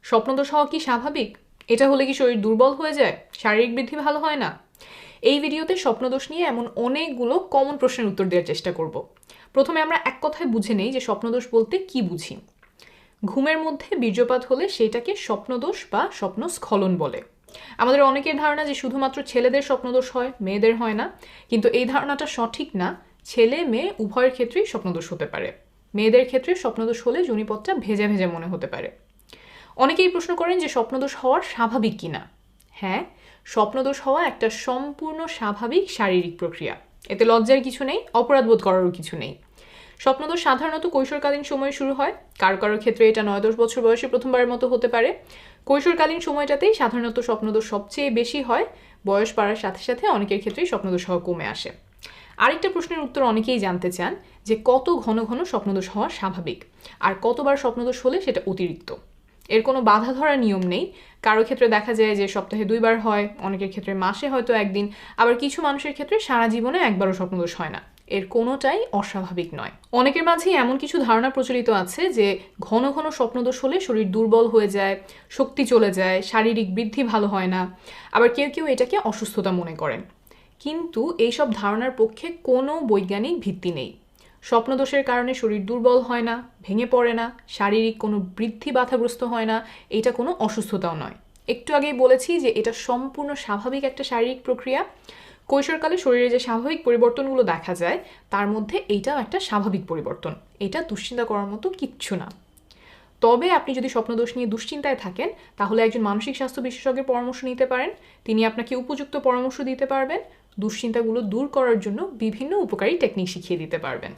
স্বপ্নদোষ হওয়া কি স্বাভাবিক? এটা হলে কি শরীর দুর্বল হয়ে যায়, শারীরিক বৃদ্ধি ভালো হয় না? এই ভিডিওতে স্বপ্নদোষ নিয়ে এমন অনেকগুলো কমন প্রশ্নের উত্তর দেওয়ার চেষ্টা করব। প্রথমে আমরা এক কথায় বুঝে নেই যে স্বপ্নদোষ বলতে কি বুঝি। ঘুমের মধ্যে বীর্যপাত হলে সেটাকে স্বপ্নদোষ বা স্বপ্নস্খলন বলে। আমাদের অনেকের ধারণা যে শুধুমাত্র ছেলেদের স্বপ্নদোষ হয়, মেয়েদের হয় না, কিন্তু এই ধারণাটা সঠিক না। ছেলে মেয়ে উভয়ের ক্ষেত্রেই স্বপ্নদোষ হতে পারে। মেয়েদের ক্ষেত্রে স্বপ্নদোষ হলে যোনিপথটা ভেজা ভেজা মনে হতে পারে। অনেকেই প্রশ্ন করেন যে স্বপ্নদোষ হওয়া স্বাভাবিক কিনা। হ্যাঁ, স্বপ্নদোষ হওয়া একটা সম্পূর্ণ স্বাভাবিক শারীরিক প্রক্রিয়া। এতে লজ্জার কিছু নেই, অপরাধবোধ করারও কিছু নেই। স্বপ্নদোষ সাধারণত কৈশোরকালীন সময়ে শুরু হয়। কারো কারো ক্ষেত্রে এটা 9-10 বছর বয়সে প্রথমবারের মতো হতে পারে। কৈশোরকালীন সময়টাতেই সাধারণত স্বপ্নদোষ সবচেয়ে বেশি হয়। বয়স বাড়ার সাথে সাথে অনেকের ক্ষেত্রেই স্বপ্নদোষ হওয়া কমে আসে। আরেকটা প্রশ্নের উত্তর অনেকেই জানতে চান যে কত ঘন ঘন স্বপ্নদোষ হওয়া স্বাভাবিক, আর কতবার স্বপ্নদোষ হলে সেটা অতিরিক্ত। এর কোনো বাধা ধরার নিয়ম নেই। কারো ক্ষেত্রে দেখা যায় যে সপ্তাহে 2বার হয়, অনেকের ক্ষেত্রে মাসে হয়তো একদিন, আবার কিছু মানুষের ক্ষেত্রে সারা জীবনে একবারও স্বপ্নদোষ হয় না। এর কোনোটাই অস্বাভাবিক নয়। অনেকের মাঝেই এমন কিছু ধারণা প্রচলিত আছে যে ঘন ঘন স্বপ্নদোষ হলে শরীর দুর্বল হয়ে যায়, শক্তি চলে যায়, শারীরিক বৃদ্ধি ভালো হয় না। আবার কেউ কেউ এটাকে অসুস্থতা মনে করেন। কিন্তু এইসব ধারণার পক্ষে কোনো বৈজ্ঞানিক ভিত্তি নেই। স্বপ্নদোষের কারণে শরীর দুর্বল হয় না, ভেঙে পড়ে না, শারীরিক কোনো বৃদ্ধি বাধাগ্রস্ত হয় না, এটা কোনো অসুস্থতাও নয়। একটু আগেই বলেছি যে এটা সম্পূর্ণ স্বাভাবিক একটা শারীরিক প্রক্রিয়া। কৈশোরকালে শরীরে যে স্বাভাবিক পরিবর্তনগুলো দেখা যায় তার মধ্যে এইটাও একটা স্বাভাবিক পরিবর্তন। এটা দুশ্চিন্তা করার মতো কিচ্ছু না। তবে আপনি যদি স্বপ্নদোষ নিয়ে দুশ্চিন্তায় থাকেন, তাহলে একজন মানসিক স্বাস্থ্য বিশেষজ্ঞের পরামর্শ নিতে পারেন। তিনি আপনাকে উপযুক্ত পরামর্শ দিতে পারবেন, দুশ্চিন্তাগুলো দূর করার জন্য বিভিন্ন উপকারী টেকনিক শিখিয়ে দিতে পারবেন।